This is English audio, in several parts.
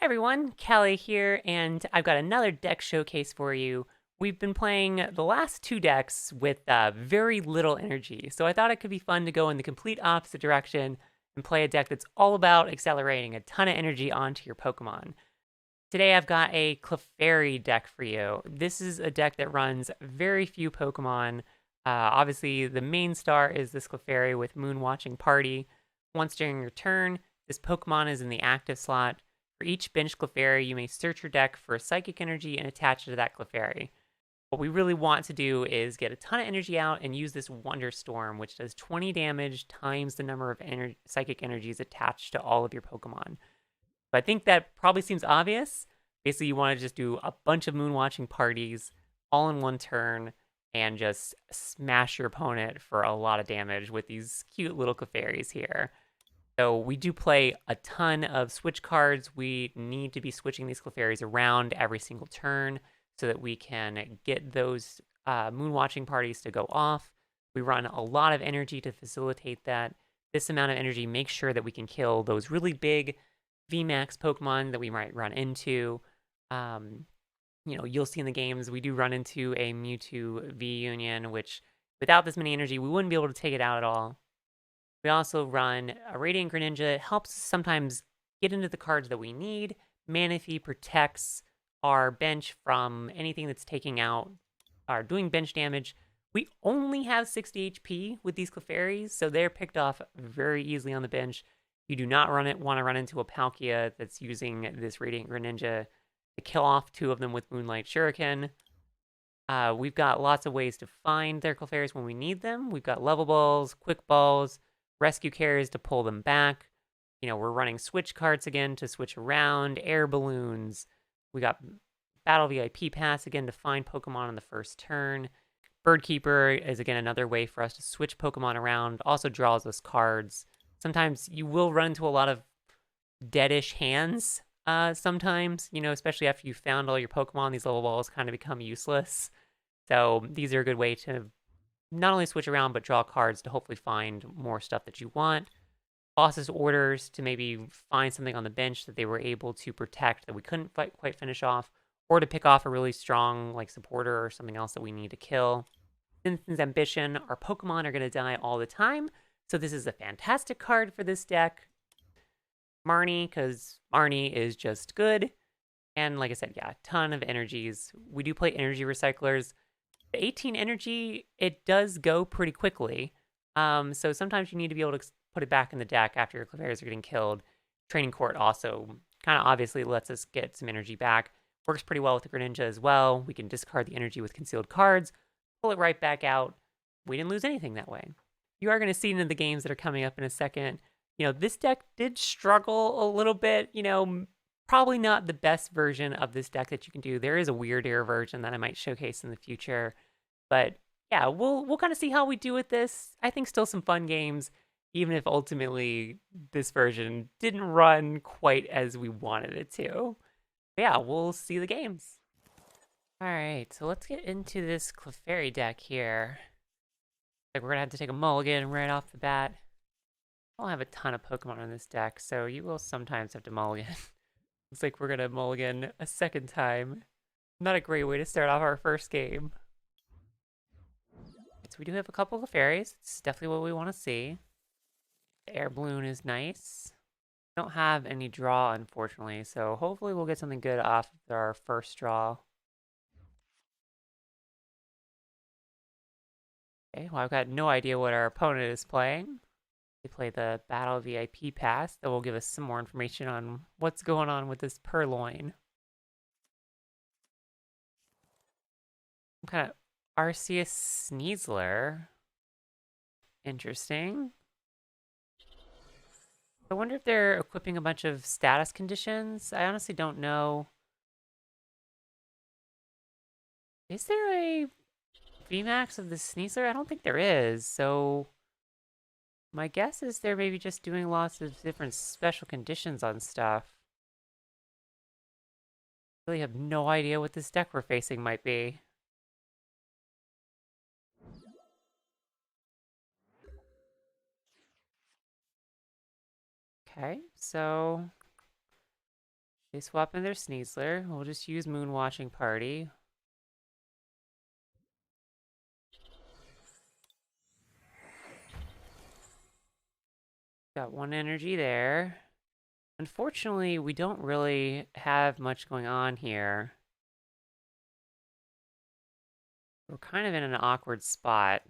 Everyone, Callie here, and I've got another deck showcase for you. We've been playing the last two decks with very little energy, so I thought it could be fun to go in the complete opposite direction and play a deck that's all about accelerating a ton of energy onto your Pokemon. Today I've got a Clefairy deck for you. This is a deck that runs very few Pokemon. Obviously, the main star is this Clefairy with Moon Watching Party. Once during your turn, this Pokemon is in the active slot. For each bench Clefairy, you may search your deck for psychic energy and attach it to that Clefairy. What we really want to do is get a ton of energy out and use this Wonder Storm, which does 20 damage times the number of psychic energies attached to all of your Pokemon. But I think that probably seems obvious. Basically, you want to just do a bunch of Moon Watching Parties all in one turn and just smash your opponent for a lot of damage with these cute little Clefairies here. So we do play a ton of switch cards. We need to be switching these Clefairies around every single turn so that we can get those Moon Watching Parties to go off. We run a lot of energy to facilitate that. This amount of energy makes sure that we can kill those really big VMAX Pokemon that we might run into. You'll see in the games, we do run into a Mewtwo V-Union, which without this many energy, we wouldn't be able to take it out at all. We also run a Radiant Greninja. It helps sometimes get into the cards that we need. Manaphy protects our bench from anything that's taking out or doing bench damage. We only have 60 HP with these Clefairies, so they're picked off very easily on the bench. You do not want to run into a Palkia that's using this Radiant Greninja to kill off two of them with Moonlight Shuriken. We've got lots of ways to find their Clefairies when we need them. We've got Level Balls, Quick Balls, Rescue Carriers to pull them back. We're running Switch Carts again to switch around, Air Balloons. We got Battle VIP Pass again to find Pokemon on the first turn. Bird Keeper is again another way for us to switch Pokemon around, also draws us cards. Sometimes you will run into a lot of deadish hands sometimes, especially after you've found all your Pokemon, these level balls kind of become useless. So these are a good way to not only switch around, but draw cards to hopefully find more stuff that you want. Boss's orders to maybe find something on the bench that they were able to protect that we couldn't quite finish off, or to pick off a really strong supporter or something else that we need to kill. Cynthia's Ambition, our Pokemon are going to die all the time, so this is a fantastic card for this deck. Marnie, because Marnie is just good. And like I said, yeah, a ton of energies. We do play Energy Recyclers. The 18 energy, it does go pretty quickly. So sometimes you need to be able to put it back in the deck after your Clefairies are getting killed. Training Court also kind of obviously lets us get some energy back. Works pretty well with the Greninja as well. We can discard the energy with concealed cards, pull it right back out. We didn't lose anything that way. You are going to see it in the games that are coming up in a second. This deck did struggle a little bit. Probably not the best version of this deck that you can do. There is a weirder version that I might showcase in the future. But yeah, we'll kind of see how we do with this. I think still some fun games, even if ultimately this version didn't run quite as we wanted it to. But yeah, we'll see the games. Alright, so let's get into this Clefairy deck here. We're going to have to take a mulligan right off the bat. I don't have a ton of Pokemon in this deck, so you will sometimes have to mulligan. Looks like we're going to mulligan a second time. Not a great way to start off our first game. So we do have a couple of fairies. It's definitely what we want to see. The Air Balloon is nice. Don't have any draw, unfortunately, so hopefully we'll get something good off of our first draw. Okay, well, I've got no idea what our opponent is playing. They play the Battle VIP Pass that will give us some more information on what's going on with this Purloin. Some kind of Arceus Sneasler. Interesting. I wonder if they're equipping a bunch of status conditions. I honestly don't know. Is there a VMAX of the Sneasler? I don't think there is, so my guess is they're maybe just doing lots of different special conditions on stuff. Really have no idea what this deck we're facing might be. Okay, so They swap in their Sneasler. We'll just use Moon Watching Party. Got one energy there. Unfortunately, we don't really have much going on here. We're kind of in an awkward spot.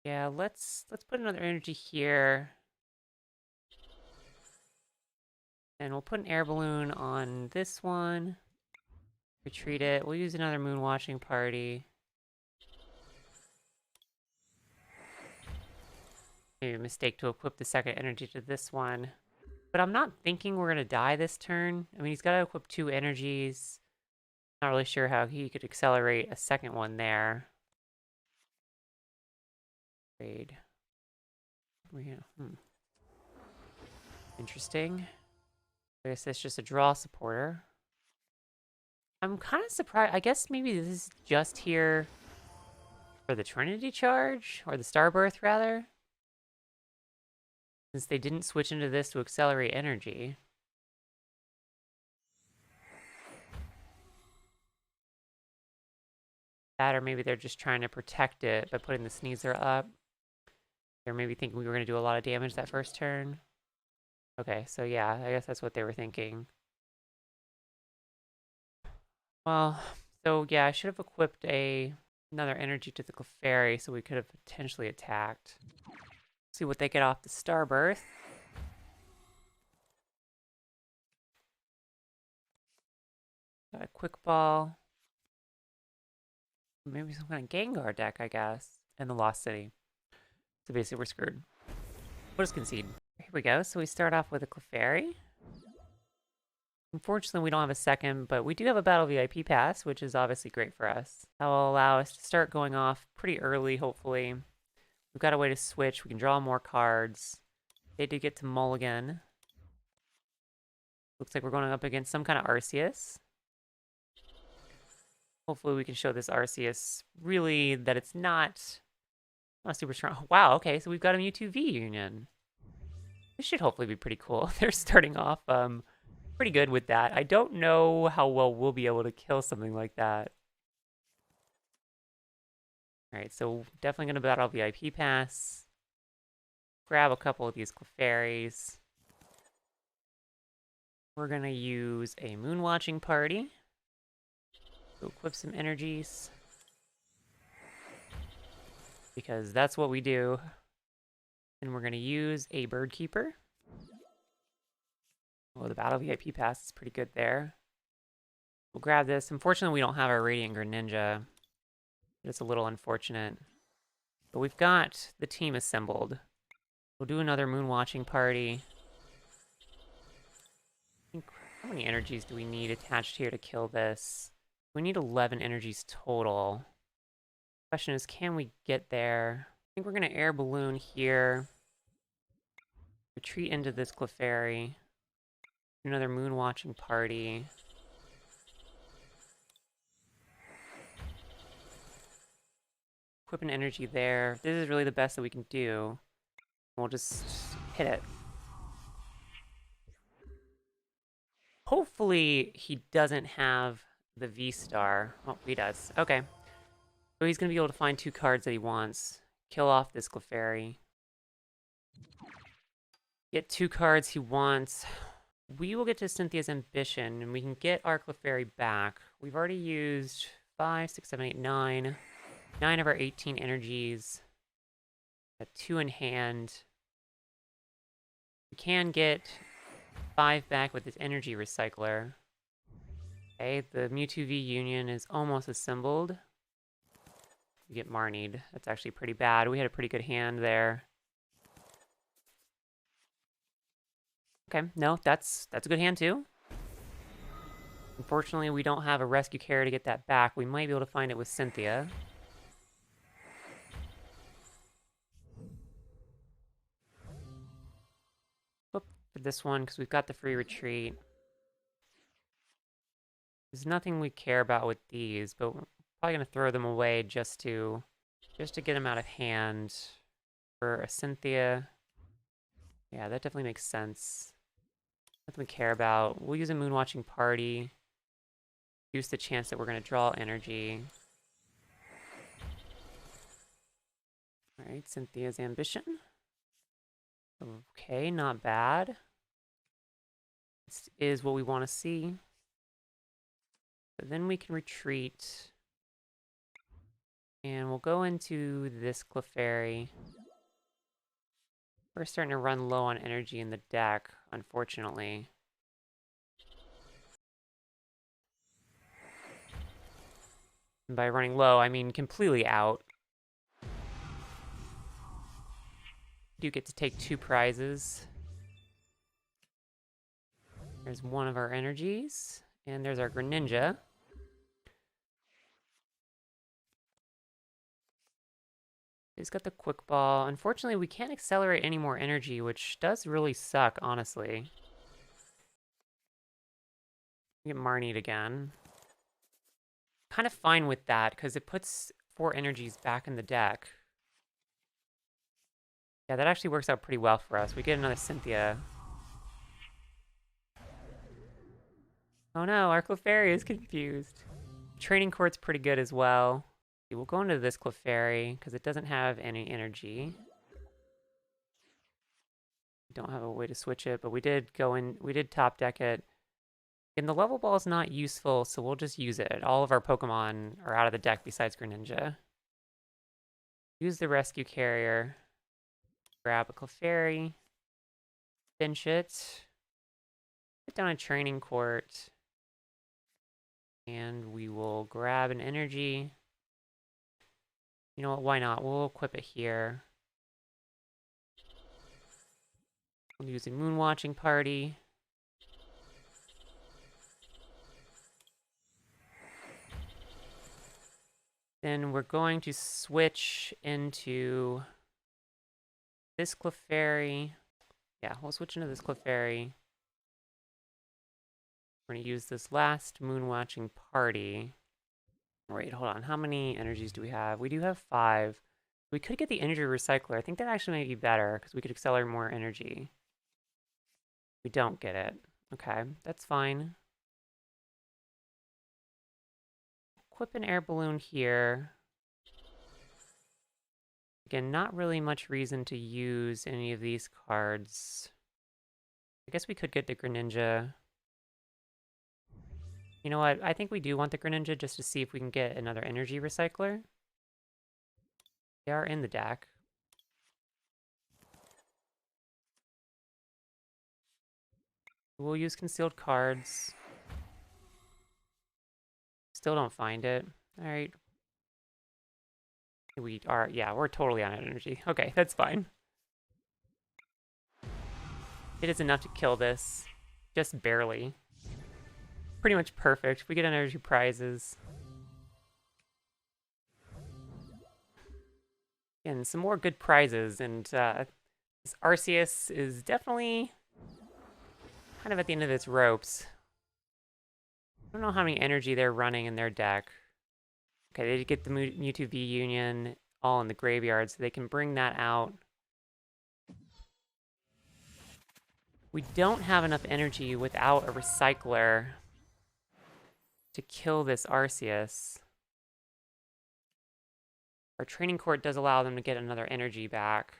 Yeah, let's put another energy here. And we'll put an air balloon on this one. Retreat it. We'll use another moon watching party. Maybe a mistake to equip the second energy to this one. But I'm not thinking we're gonna die this turn. I mean, he's gotta equip 2 energies. Not really sure how he could accelerate a second one there. Trade. Interesting. I guess that's just a draw supporter. I'm kind of surprised. I guess maybe this is just here for the Trinity charge, or the Starbirth rather. Since they didn't switch into this to accelerate energy. That, or maybe they're just trying to protect it by putting the Sneasler up. They're maybe thinking we were going to do a lot of damage that first turn. Okay, so yeah, I guess that's what they were thinking. Well, so yeah, I should have equipped another energy to the Clefairy so we could have potentially attacked. See what they get off the Starbirth. Got a Quick Ball. Maybe some kind of Gengar deck, I guess. And the Lost City. So basically we're screwed. We'll just concede. Here we go. So we start off with a Clefairy. Unfortunately, we don't have a second, but we do have a Battle VIP Pass, which is obviously great for us. That will allow us to start going off pretty early, hopefully. We've got a way to switch. We can draw more cards. They did get to mulligan. Looks like we're going up against some kind of Arceus. Hopefully we can show this Arceus really that it's not super strong. Wow, okay, so we've got a Mewtwo V Union. This should hopefully be pretty cool. They're starting off pretty good with that. I don't know how well we'll be able to kill something like that. Alright, so definitely going to battle VIP Pass. Grab a couple of these Clefairies. We're going to use a Moon Watching Party. So equip some energies. Because that's what we do. And we're going to use a Bird Keeper. Oh, the Battle VIP Pass is pretty good there. We'll grab this. Unfortunately, we don't have our Radiant Greninja. It's a little unfortunate. But we've got the team assembled. We'll do another Moon Watching Party. How many energies do we need attached here to kill this? We need 11 energies total. Question is, can we get there? I think we're going to Air Balloon here. Retreat into this Clefairy. Another Moon Watching Party. Equip an energy there. This is really the best that we can do. We'll just hit it. Hopefully he doesn't have the V-Star. Oh, he does. Okay. So he's going to be able to find 2 cards that he wants. Kill off this Clefairy. Get 2 cards he wants. We will get to Cynthia's Ambition, and we can get our Clefairy back. We've already used 5, 6, 7, 8, 9. 9 of our 18 energies. Got 2 in hand. We can get 5 back with this Energy Recycler. Okay, the Mewtwo V Union is almost assembled. We get Marnied. That's actually pretty bad. We had a pretty good hand there. Okay, no, that's a good hand too. Unfortunately, we don't have a Rescue Carrier to get that back. We might be able to find it with Cynthia. Flip for this one because we've got the free retreat. There's nothing we care about with these, but we're probably going to throw them away just to get them out of hand. For a Cynthia, Yeah, that definitely makes sense. Nothing we care about. We'll use a Moonwatching Party. Use the chance that we're going to draw energy. Alright, Cynthia's Ambition. Okay, not bad. This is what we want to see. But then we can retreat. And we'll go into this Clefairy. We're starting to run low on energy in the deck, unfortunately. And by running low, I mean completely out. You get to take 2 prizes. There's one of our energies. And there's our Greninja. He's got the Quick Ball. Unfortunately, we can't accelerate any more energy, which does really suck, honestly. Get Marnied again. Kind of fine with that, because it puts 4 energies back in the deck. Yeah, that actually works out pretty well for us. We get another Cynthia. Oh no, our Clefairy is confused. Training Court's pretty good as well. We'll go into this Clefairy, because it doesn't have any energy. Don't have a way to switch it, but we did top deck it. And the Level Ball is not useful, so we'll just use it. All of our Pokemon are out of the deck besides Greninja. Use the Rescue Carrier. Grab a Clefairy. Bench it. Put down a Training Court. And we will grab an energy. You know what, why not? We'll equip it here. We'll use a Moonwatching Party. Then we're going to switch into this Clefairy. Yeah, we'll switch into this Clefairy. We're going to use this last Moonwatching Party. Wait, hold on. How many energies do we have? We do have 5. We could get the Energy Recycler. I think that actually might be better, because we could accelerate more energy. We don't get it. Okay, that's fine. Equip an Air Balloon here. Again, not really much reason to use any of these cards. I guess we could get the Greninja. You know what? I think we do want the Greninja just to see if we can get another Energy Recycler. They are in the deck. We'll use concealed cards. Still don't find it. Alright. We are, yeah, we're totally on energy. Okay, that's fine. It is enough to kill this. Just barely. Pretty much perfect. We get energy prizes. And some more good prizes, and this Arceus is definitely kind of at the end of its ropes. I don't know how many energy they're running in their deck. Okay, they get the Mewtwo V Union all in the graveyard, so they can bring that out. We don't have enough energy without a Recycler to kill this Arceus. Our Training Court does allow them to get another energy back.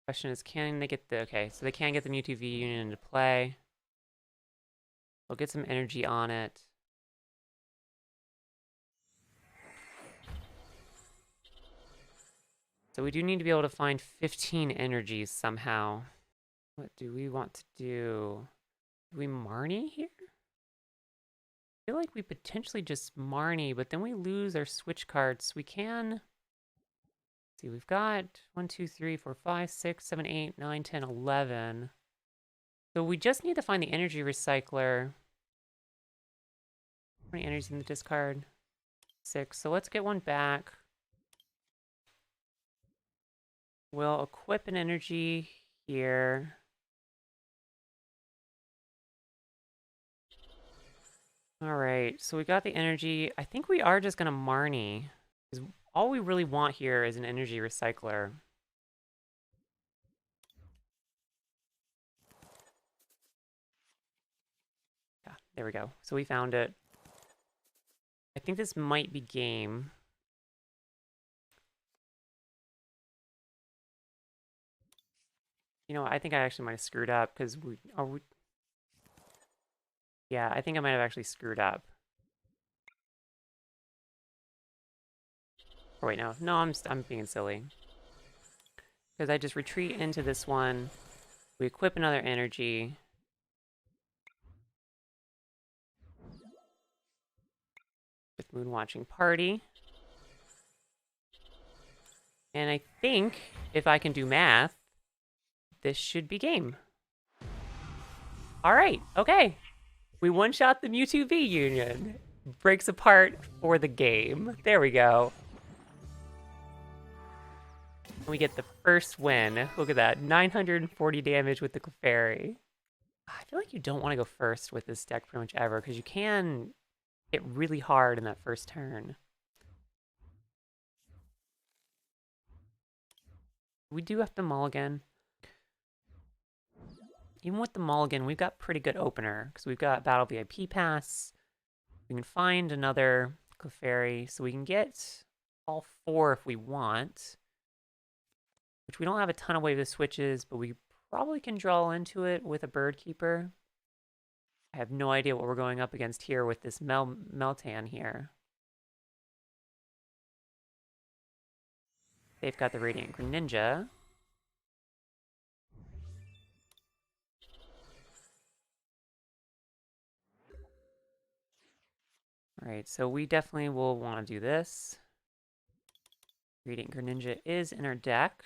Question is, can they get the... Okay, so they can get the Mewtwo V Union into play. We'll get some energy on it. So we do need to be able to find 15 energies somehow. What do we want to do? Do we Marnie here? I feel like we potentially just Marnie, but then we lose our switch cards. We can... Let's see, we've got 1, 2, 3, 4, 5, 6, 7, 8, 9, 10, 11. So we just need to find the Energy Recycler. How many energies in the discard? 6. So let's get one back. We'll equip an energy here. All right, so we got the energy. I think we are just going to Marnie. all we really want here is an Energy Recycler. Yeah, there we go. So we found it. I think this might be game. You know, I think I actually might have screwed up because yeah, I think I might have actually screwed up. Oh wait, no, I'm being silly. Because I just retreat into this one, we equip another energy. With Moon Watching Party. And I think if I can do math, this should be game. All right, okay. We one-shot the Mewtwo V Union. Breaks apart for the game. There we go. And we get the first win. Look at that, 940 damage with the Clefairy. I feel like you don't want to go first with this deck pretty much ever, because you can hit really hard in that first turn. We do have to mulligan. Even with the mulligan, we've got pretty good opener, because we've got Battle VIP Pass. We can find another Clefairy, so we can get all 4 if we want. Which we don't have a ton of wave of switches, but we probably can draw into it with a Bird Keeper. I have no idea what we're going up against here with this Meltan here. They've got the Radiant Greninja. Alright, so we definitely will want to do this. Radiant Greninja is in our deck.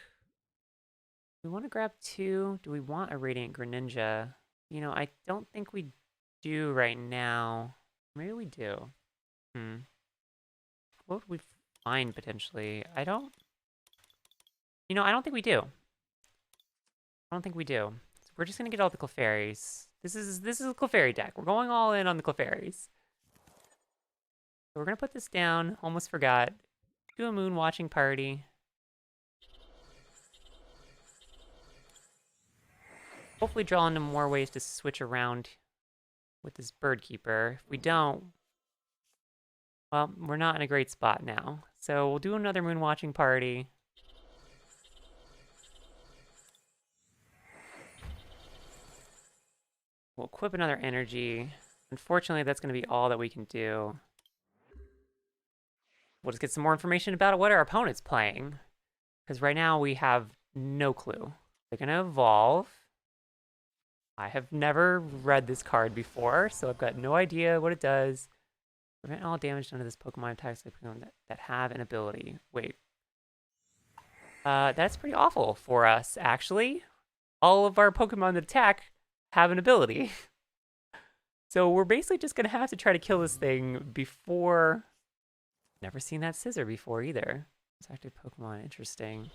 We want to grab 2. Do we want a Radiant Greninja? You know, I don't think we do right now. Maybe we do. What would we find potentially? I don't think we do. I don't think we do. So we're just gonna get all the Clefairies. This is a Clefairy deck. We're going all in on the Clefairies. So we're gonna put this down. Almost forgot. Do a Moon Watching Party. Hopefully draw into more ways to switch around with this Bird Keeper. If we don't, well, we're not in a great spot now. So we'll do another Moon Watching Party. We'll equip another energy. Unfortunately, that's going to be all that we can do. We'll just get some more information about what our opponent's playing. Because right now we have no clue. They're going to evolve. I have never read this card before, so I've got no idea what it does. Prevent all damage done to this Pokemon attacks that have an ability. Wait. That's pretty awful for us, actually. All of our Pokemon that attack have an ability. So we're basically just going to have to try to kill this thing before... Never seen that scissor before either. It's active Pokemon, interesting.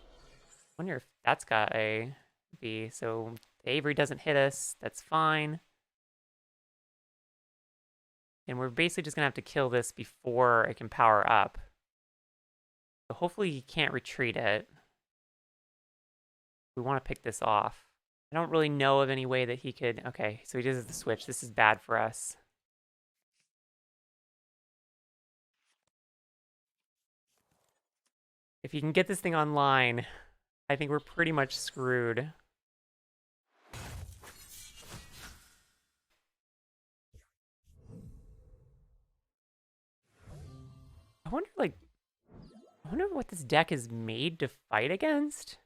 Wonder if that's got a V. So Avery doesn't hit us, that's fine. And we're basically just gonna have to kill this before it can power up. So hopefully he can't retreat it. We want to pick this off. I don't really know of any way that he could... Okay, so he does the switch. This is bad for us. If he can get this thing online, I think we're pretty much screwed. I wonder what this deck is made to fight against.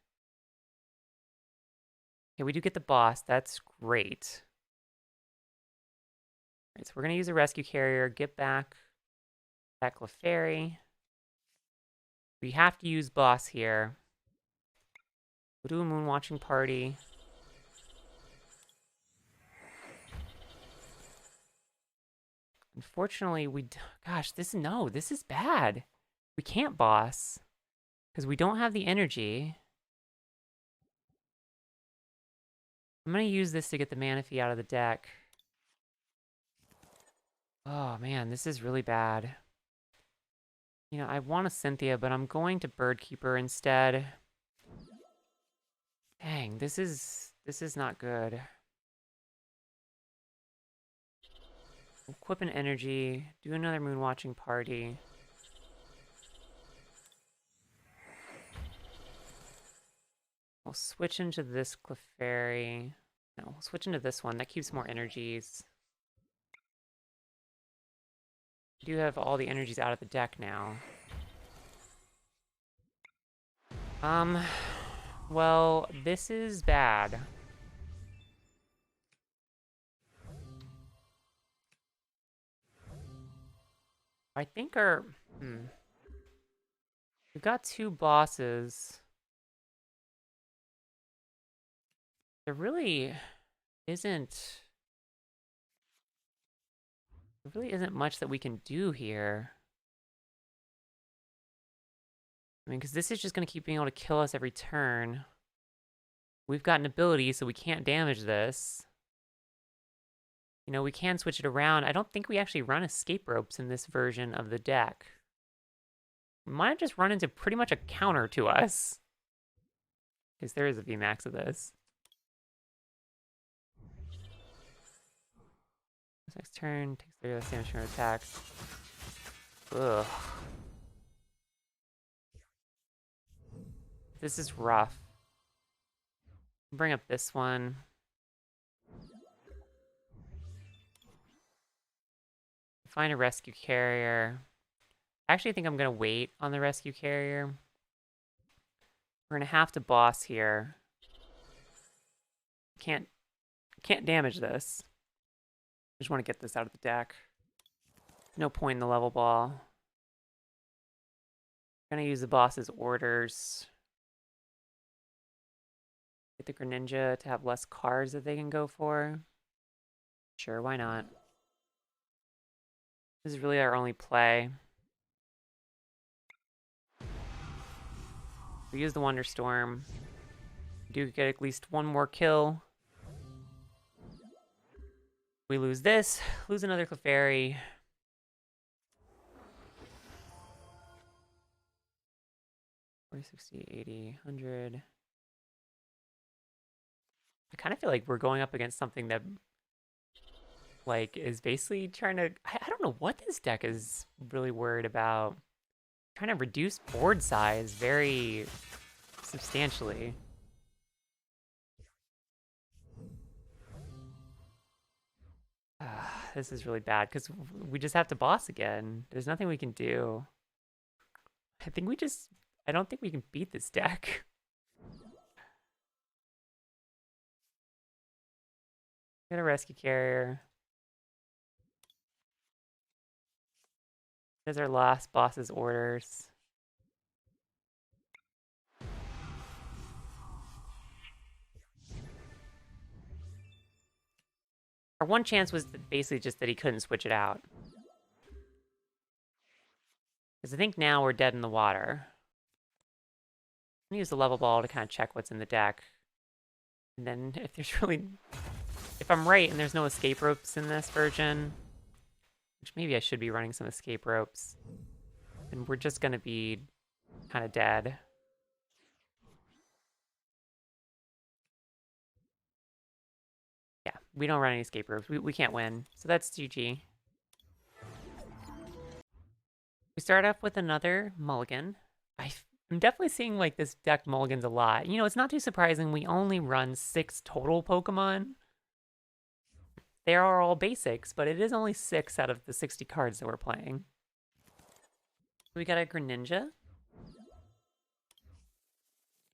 Okay, we do get the boss. That's great. All right, so we're going to use a Rescue Carrier, get back that Clefairy. We have to use boss here. We'll do a Moon Watching Party. Unfortunately, gosh, this is bad. We can't boss because we don't have the energy. I'm going to use this to get the Manaphy out of the deck. Oh man, this is really bad. You know, I want a Cynthia, but I'm going to Bird Keeper instead. Dang, this is not good. Equip an energy, do another moon watching party. We'll switch into this Clefairy. No, we'll switch into this one. That keeps more energies. We do have all the energies out of the deck now. Well, this is bad. I think our... We've got two bosses. There really isn't... There really isn't much that we can do here. I mean, because this is just going to keep being able to kill us every turn. We've got an ability, so we can't damage this. You know, we can switch it around. I don't think we actually run escape ropes in this version of the deck. We might have just run into pretty much a counter to us. Because there is a VMAX of this. This next turn takes 30 less damage from attacks. Ugh. This is rough. Bring up this one. Find a Rescue Carrier. I actually think I'm going to wait on the Rescue Carrier. We're going to have to boss here. Can't damage this. I just want to get this out of the deck. No point in the level ball. I'm going to use the boss's orders. Get the Greninja to have less cards that they can go for. Sure, why not? This is really our only play. We use the Wonderstorm. We do get at least one more kill. We lose this, lose another Clefairy. $40, $60, $80, $100. I kind of feel like we're going up against something that, like, is basically trying to... I don't know what this deck is really worried about. Trying to reduce board size very substantially. This is really bad, because we just have to boss again. There's nothing we can do. I don't think we can beat this deck. Get a Rescue Carrier. There's our last boss's orders. Our one chance was basically just that he couldn't switch it out. Because I think now we're dead in the water. I'm gonna use the level ball to kind of check what's in the deck. And then if there's really... If I'm right and there's no escape ropes in this version, which maybe I should be running some escape ropes, then we're just gonna be kind of dead. Yeah, we don't run any escape ropes. We can't win. So that's GG. We start off with another mulligan. I'm definitely seeing like this deck mulligans a lot. You know, it's not too surprising. We only run 6 total Pokemon. They are all basics, but it is only 6 out of the 60 cards that we're playing. We got a Greninja.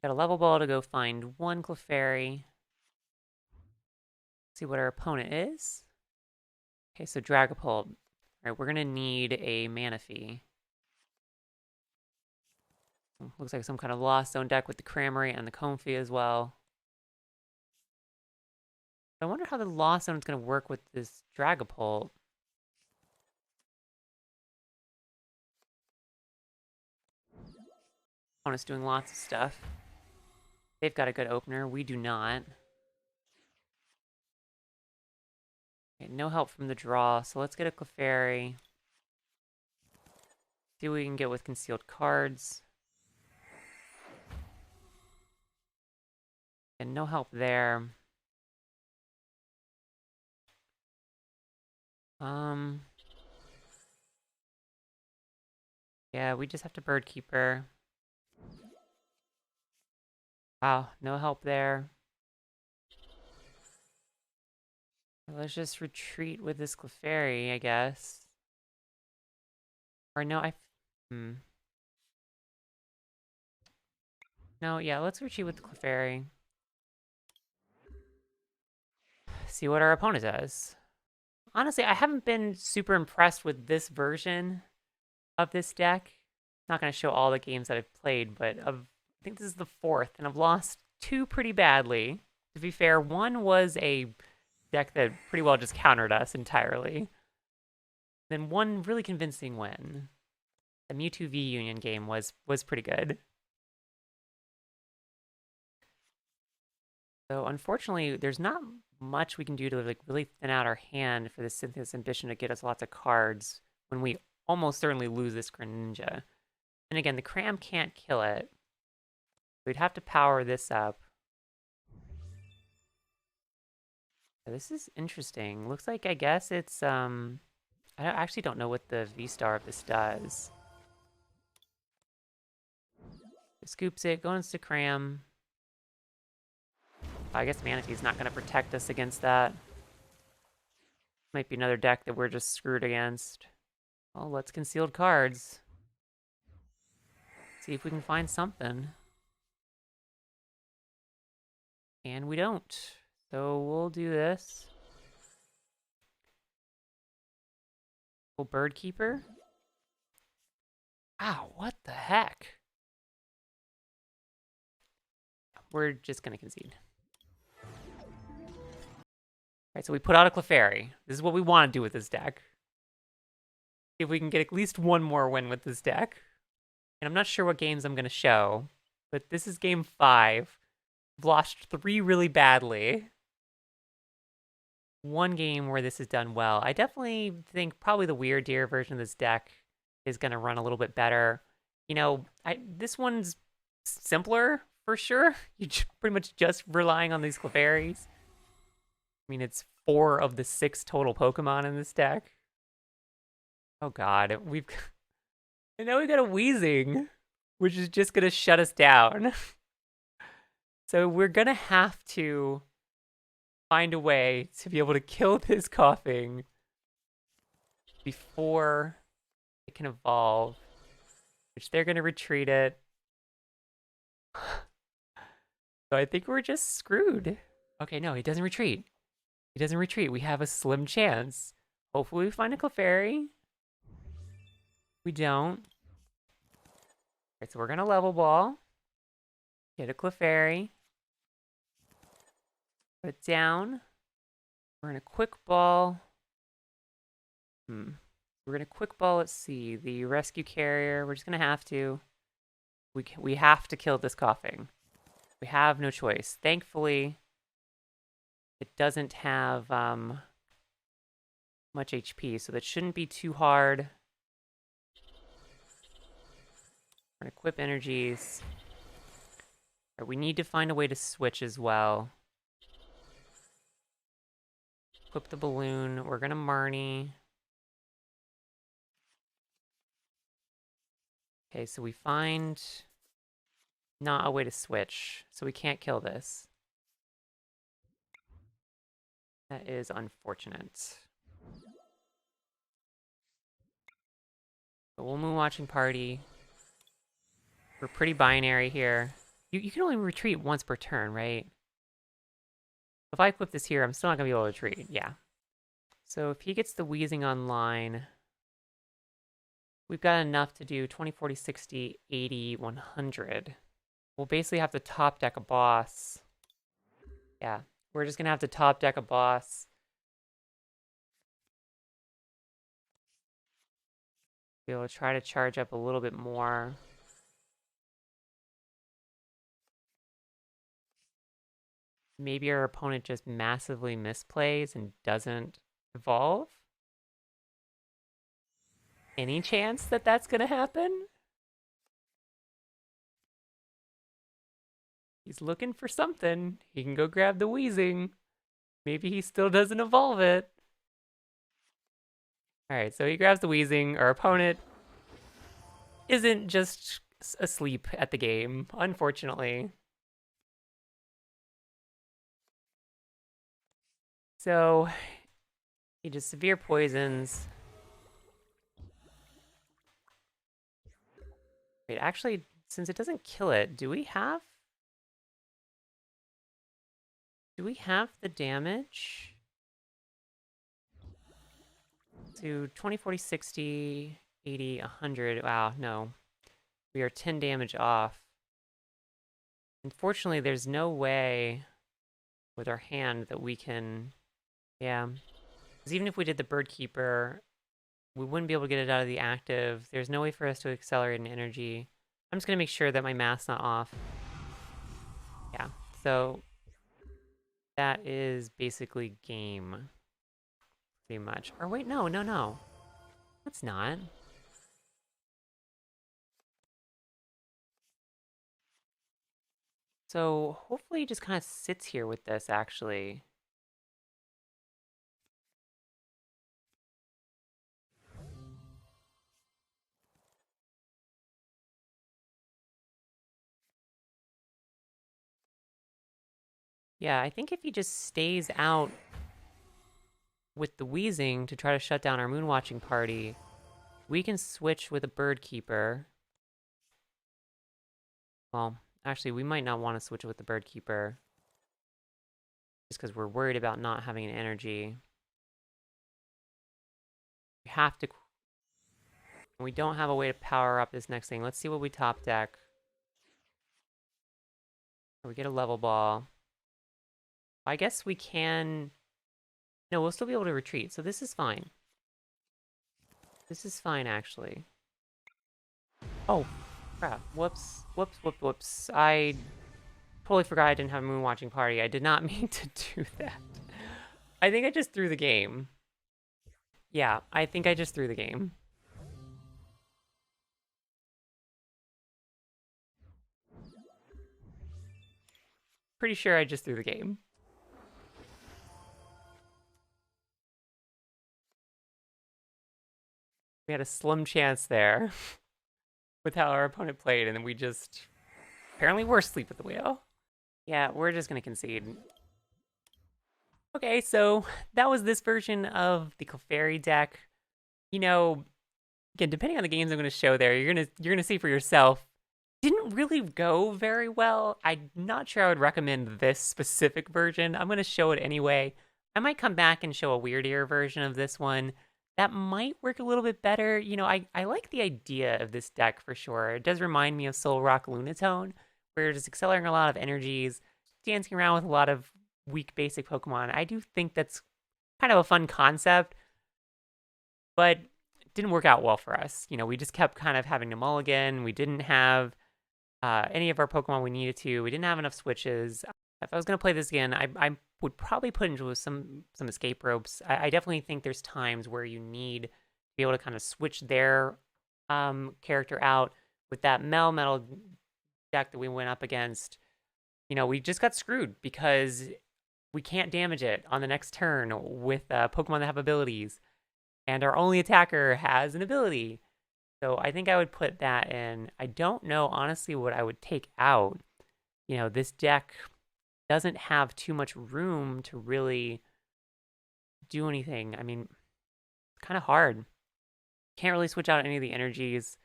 Got a level ball to go find one Clefairy. See what our opponent is. Okay, so Dragapult. All right, we're gonna need a Manaphy. Looks like some kind of Lost Zone deck with the Cramorant and the Comfey as well. I wonder how the Lost Zone is going to work with this Dragapult. Opponent's doing lots of stuff. They've got a good opener. We do not. Okay, no help from the draw, so let's get a Clefairy. See what we can get with concealed cards. And no help there. Yeah, we just have to Bird Keeper. Wow, no help there. Let's just retreat with this Clefairy, I guess. Or no, No, yeah, let's retreat with the Clefairy. See what our opponent does. Honestly, I haven't been super impressed with this version of this deck. Not going to show all the games that I've played, but I think this is the 4th, and I've lost 2 pretty badly. To be fair, one was a deck that pretty well just countered us entirely. Then one really convincing win. The Mewtwo V Union game was pretty good. So unfortunately, there's not much we can do to like really thin out our hand for the Cynthia's ambition to get us lots of cards when we almost certainly lose this Greninja. And again, the Cram can't kill it. We'd have to power this up. This is interesting. Looks like, I guess it's, I actually don't know what the V-star of this does. It scoops it, goes to Cram. I guess Manaphy's not going to protect us against that. Might be another deck that we're just screwed against. Well, let's concealed cards. See if we can find something. And we don't. So we'll do this. We'll Bird Keeper. Ow, what the heck? We're just going to concede. Alright, so we put out a Clefairy. This is what we want to do with this deck. See if we can get at least one more win with this deck. And I'm not sure what games I'm going to show, but this is game 5. I've lost 3 really badly. One game where this is done well. I definitely think probably the Weird Deer version of this deck is going to run a little bit better. You know, this one's simpler for sure. You're pretty much just relying on these Clefairies. I mean, it's 4 of the 6 total Pokemon in this deck. Oh god, and now we got a Weezing, which is just gonna shut us down. So we're gonna have to find a way to be able to kill this coughing before it can evolve, which they're gonna retreat it. So I think we're just screwed. Okay, no, he doesn't retreat. He doesn't retreat. We have a slim chance. Hopefully we find a Clefairy. We don't. Alright, so we're gonna level ball. Get a Clefairy. Put it down. We're gonna quick ball. We're gonna quick ball, let's see, the Rescue Carrier. We're just gonna have to. We have to kill this coughing. We have no choice. Thankfully, it doesn't have much HP, so that shouldn't be too hard. We're gonna equip energies. Right, we need to find a way to switch as well. Equip the balloon. We're gonna Marnie. Okay, so we find not a way to switch, so we can't kill this. That is unfortunate. But we'll move watching party. We're pretty binary here. You can only retreat once per turn, right? If I equip this here, I'm still not going to be able to retreat. Yeah. So if he gets the Weezing online, we've got enough to do 20, 40, 60, 80, 100. We'll basically have to top deck a boss. Yeah. We're just going to have to top deck a boss. Be able to try to charge up a little bit more. Maybe our opponent just massively misplays and doesn't evolve. Any chance that that's gonna happen? He's looking for something. He can go grab the Weezing. Maybe he still doesn't evolve it. Alright, so he grabs the Weezing. Our opponent isn't just asleep at the game, unfortunately. So, he just severe poisons. Wait, actually, since it doesn't kill it, do we have the damage? To 20, 40, 60, 80, 100. Wow, no. We are 10 damage off. Unfortunately, there's no way with our hand that we can... Yeah. Because even if we did the Bird Keeper, we wouldn't be able to get it out of the active. There's no way for us to accelerate an energy. I'm just going to make sure that my math's not off. Yeah, so that is basically game. Pretty much. Or wait, no. That's not. So hopefully he just kind of sits here with this, actually. Yeah, I think if he just stays out with the Weezing to try to shut down our Moonwatching party, we can switch with a Bird Keeper. Well, actually, we might not want to switch with the Bird Keeper. Just because we're worried about not having an energy. We have to... We don't have a way to power up this next thing. Let's see what we top deck. We get a Level Ball. I guess we can... No, we'll still be able to retreat, so this is fine. This is fine, actually. Oh, crap. Whoops. I totally forgot I didn't have a Moonwatching party. I did not mean to do that. I think I just threw the game. Yeah, I think I just threw the game. Pretty sure I just threw the game. We had a slim chance there with how our opponent played, and then we just apparently were asleep at the wheel. Yeah, we're just gonna concede. Okay, so that was this version of the Clefairy deck. You know, again, depending on the games I'm gonna show there, you're gonna see for yourself. Didn't really go very well. I'm not sure I would recommend this specific version. I'm gonna show it anyway. I might come back and show a weirdier version of this one. That might work a little bit better. You know, I like the idea of this deck for sure. It does remind me of Soul Rock Lunatone, where you're just accelerating a lot of energies, dancing around with a lot of weak basic Pokemon. I do think that's kind of a fun concept, but it didn't work out well for us. You know, we just kept kind of having to mulligan. We didn't have any of our Pokemon we needed to. We didn't have enough switches. If I was going to play this again, I would probably put into some escape ropes. I definitely think there's times where you need to be able to kind of switch their character out. With that Metal deck that we went up against, you know, we just got screwed because we can't damage it on the next turn with Pokemon that have abilities. And our only attacker has an ability. So I think I would put that in. I don't know, honestly, what I would take out. You know, this deck doesn't have too much room to really do anything. I mean, it's kind of hard. Can't really switch out any of the energies.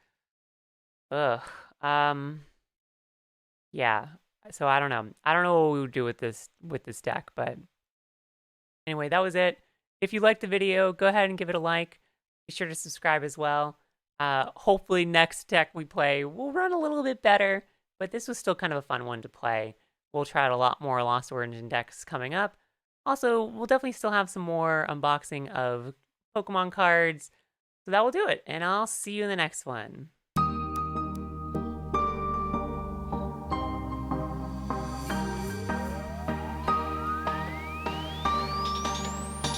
Ugh. Yeah. So I don't know. I don't know what we would do with this deck, but anyway, that was it. If you liked the video, go ahead and give it a like. Be sure to subscribe as well. Hopefully next deck we play will run a little bit better, but this was still kind of a fun one to play. We'll try out a lot more Lost Origin decks coming up. Also, we'll definitely still have some more unboxing of Pokemon cards. So that will do it, and I'll see you in the next one.